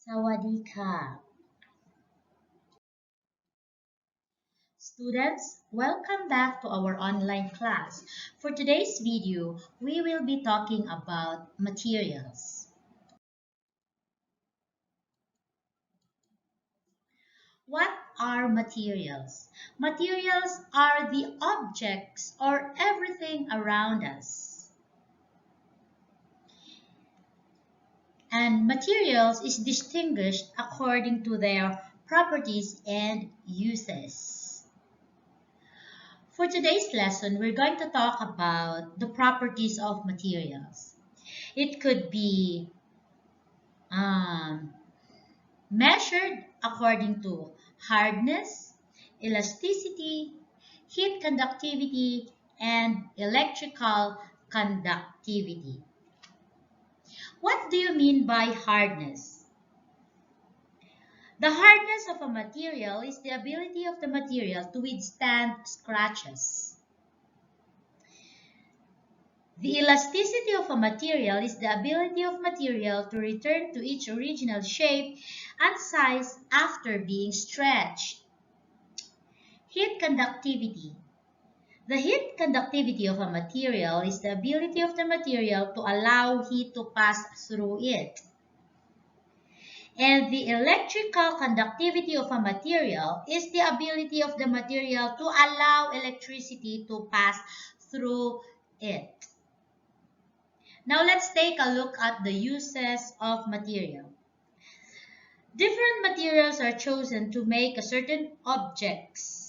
Sawadika. Students, welcome back to our online class. For today's video, we will be talking about materials. What are materials? Materials are the objects or everything around us. And materials is distinguished according to their properties and uses. For today's lesson, we're going to talk about the properties of materials. It could be measured according to hardness, elasticity, heat conductivity, and electrical conductivity. What do you mean by hardness? The hardness of a material is the ability of the material to withstand scratches. The elasticity of a material is the ability of material to return to its original shape and size after being stretched. Heat conductivity. The heat conductivity of a material is the ability of the material to allow heat to pass through it. And the electrical conductivity of a material is the ability of the material to allow electricity to pass through it. Now let's take a look at the uses of material. Different materials are chosen to make a certain objects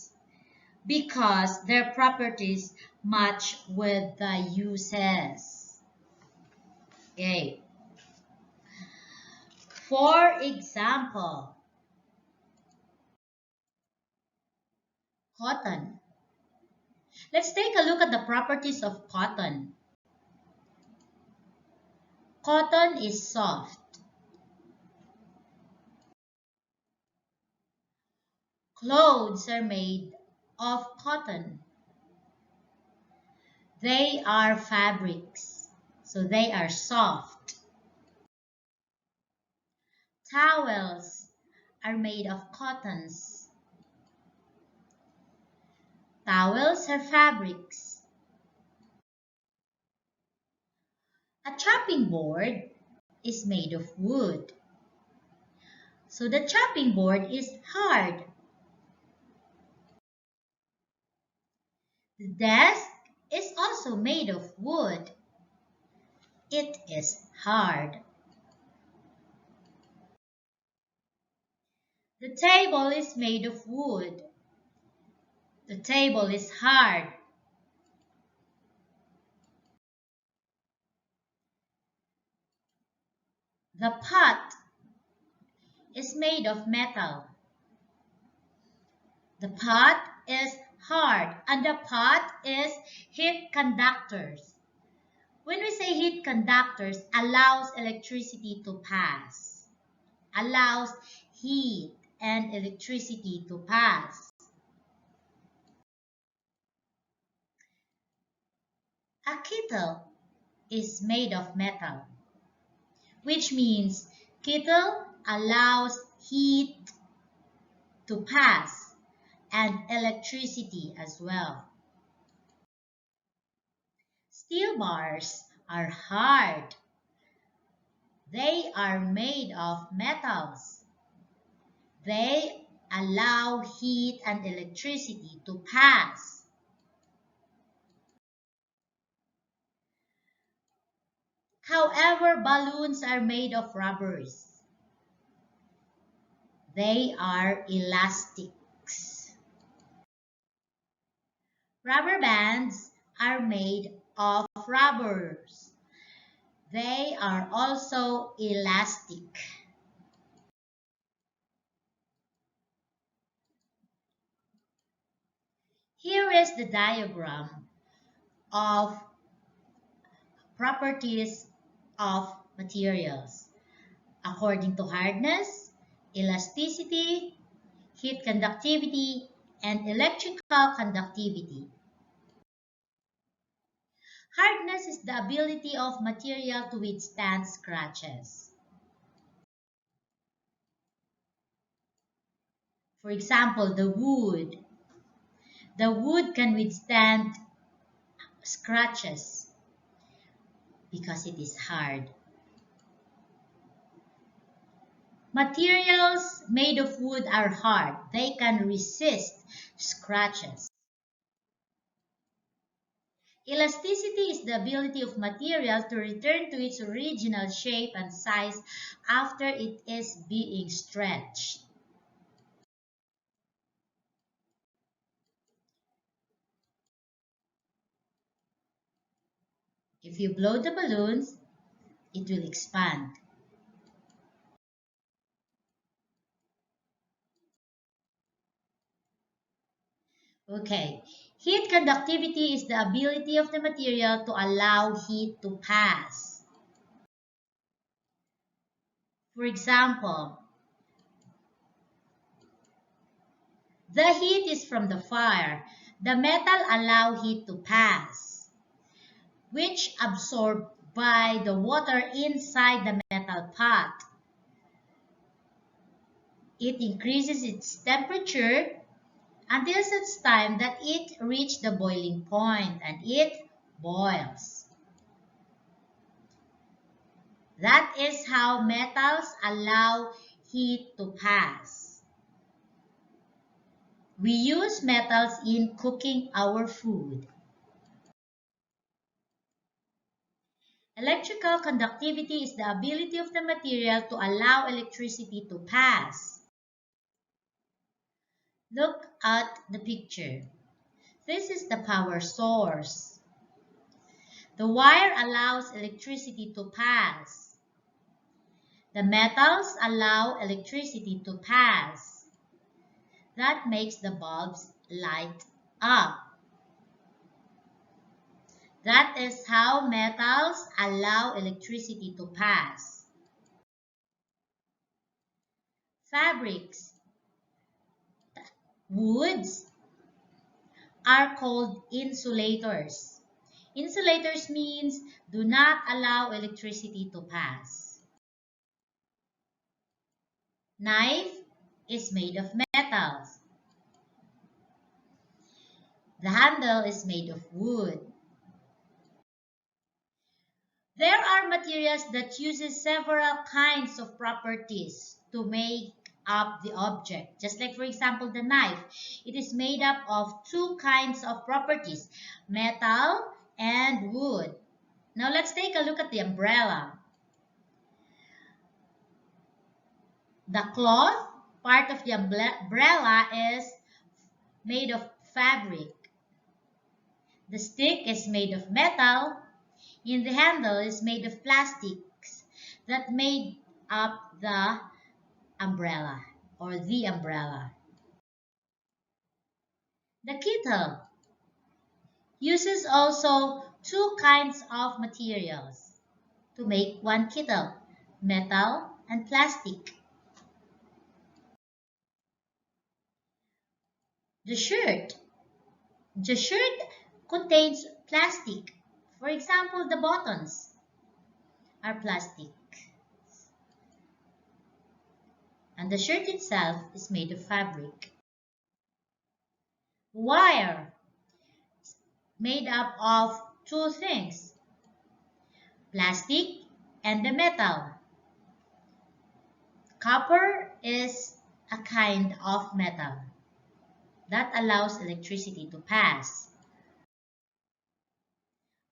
because their properties match with the uses. Okay. For example, cotton. Let's take a look at the properties of cotton. Cotton is soft. Clothes are made of cotton. They are fabrics, so they are soft. Towels are made of cottons. Towels are fabrics. A chopping board is made of wood, so the chopping board is hard. The desk is also made of wood. It is hard. The table is made of wood. The table is hard. The pot is made of metal. The pot is hard and the pot is heat conductors. When we say heat conductors, allows electricity to pass. Allows heat and electricity to pass. A kettle is made of metal, which means kettle allows heat to pass and electricity as well. Steel bars are hard. They are made of metals. They allow heat and electricity to pass. However, balloons are made of rubbers. They are elastics. Rubber bands are made of rubbers. They are also elastic. Here is the diagram of properties of materials according to hardness, elasticity, heat conductivity, and electrical conductivity. Hardness is the ability of material to withstand scratches. For example, the wood. The wood can withstand scratches because it is hard. Materials made of wood are hard. They can resist scratches. Elasticity is the ability of material to return to its original shape and size after it is being stretched. If you blow the balloons, it will expand. Okay, heat conductivity is the ability of the material to allow heat to pass. For example, the heat is from the fire. The metal allow heat to pass, which absorbed by the water inside the metal pot. It increases its temperature until such time that it reaches the boiling point and it boils. That is how metals allow heat to pass. We use metals in cooking our food. Electrical conductivity is the ability of the material to allow electricity to pass. Look at the picture. This is the power source. The wire allows electricity to pass. The metals allow electricity to pass. That makes the bulbs light up. That is how metals allow electricity to pass. Fabrics, woods, are called insulators. Insulators means do not allow electricity to pass. Knife is made of metals. The handle is made of wood. There are materials that uses several kinds of properties to make up the object. Just like, for example, the knife. It is made up of two kinds of properties, metal and wood. Now, let's take a look at the umbrella. The cloth part of the umbrella is made of fabric. The stick is made of metal. And the handle is made of plastics that made up the umbrella or the umbrella. The kettle uses also two kinds of materials to make one kettle, metal and plastic. The shirt. The shirt contains plastic. For example, the buttons are plastic. And the shirt itself is made of fabric. Wire, made up of two things, plastic and the metal. Copper is a kind of metal that allows electricity to pass.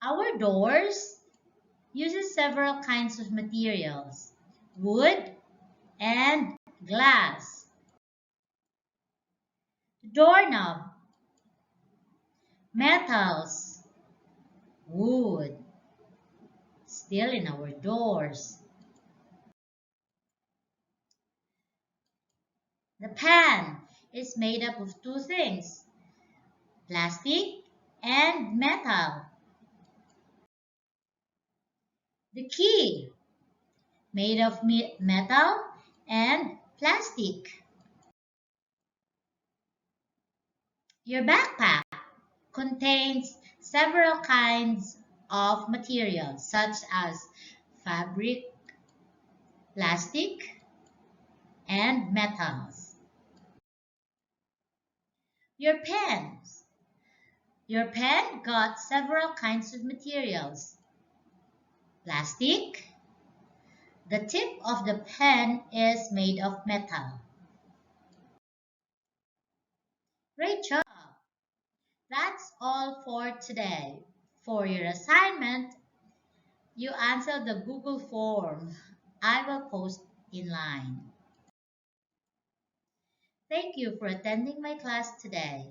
Our doors uses several kinds of materials, wood and glass. Doorknob, metals, wood, still in our doors. The pan is made up of two things, plastic and metal. The key, made of metal and plastic. Your backpack contains several kinds of materials such as fabric, plastic, and metals. Your pens. Your pen got several kinds of materials. Plastic. The tip of the pen is made of metal. Great job! That's all for today. For your assignment, you answer the Google form. I will post in line. Thank you for attending my class today.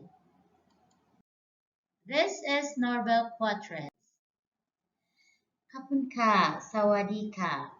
This is Norbel Quatres. Kapun ka, sawadee ka.